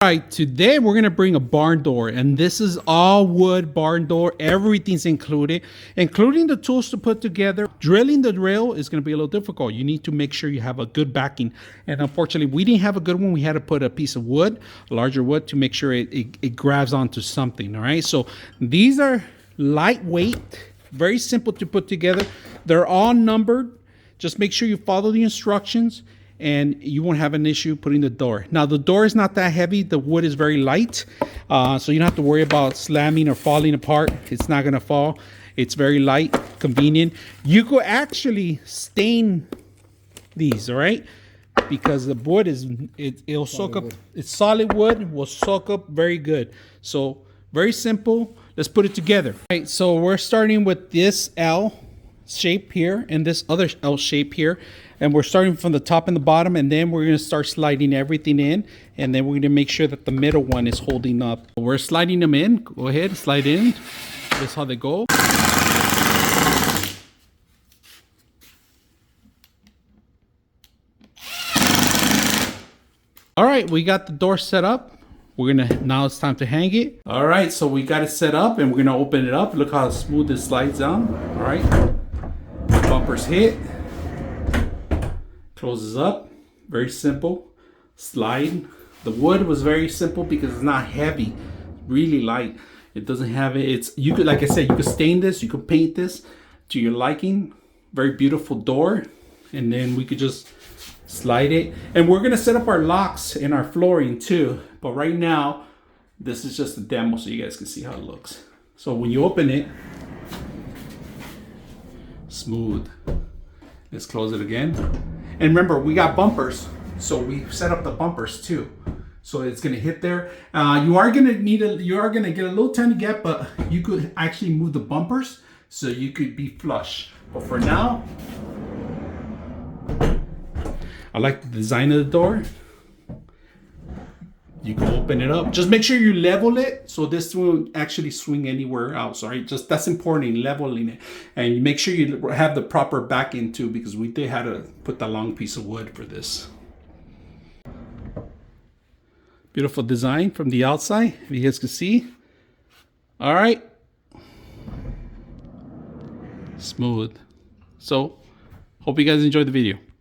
All right, today we're gonna bring a barn door, and this is all wood barn door. Everything's included, including the tools to put together. Drilling the drill is gonna be a little difficult. You need to make sure you have a good backing, and unfortunately, we didn't have a good one. We had to put a piece of wood, larger wood, to make sure it grabs onto something. All right, so these are lightweight, very simple to put together. They're all numbered. Just make sure you follow the instructions, and you won't have an issue putting the door. Now, the door is not that heavy. The wood is very light, so you don't have to worry about slamming or falling apart. It's not gonna fall. It's very light, convenient. You could actually stain these, all right? Because the wood it'll soak up. It's solid wood, will soak up very good. So very simple. Let's put it together. All right, so we're starting with this L shape here and this other L shape here, and we're starting from the top and the bottom, and then we're going to start sliding everything in, and then we're going to make sure that the middle one is holding up. We're sliding them in. Go ahead, slide in. That's how they go. All right, we got the door set up. Now it's time to hang it. All right, so we got it set up, and we're gonna open it up. Look how smooth it slides down. All right, bumpers hit, closes up, very simple. Slide. The wood was very simple because it's not heavy, really light. It doesn't have it. You could, like I said, you could stain this, you could paint this to your liking. Very beautiful door, and then we could just slide it, and we're gonna set up our locks in our flooring too, but right now this is just a demo so you guys can see how it looks. So when you open it, smooth. Let's close it again, and remember, we got bumpers, so we set up the bumpers too, so it's gonna hit there. You are gonna get a little tiny gap, but you could actually move the bumpers so you could be flush. But for now, I like the design of the door. You can open it up. Just make sure you level it so this won't actually swing anywhere else. All right, just that's important, leveling it, and you make sure you have the proper backing too, because we did have to put the long piece of wood for this. Beautiful design from the outside, if you guys can see. All right, smooth. So hope you guys enjoyed the video.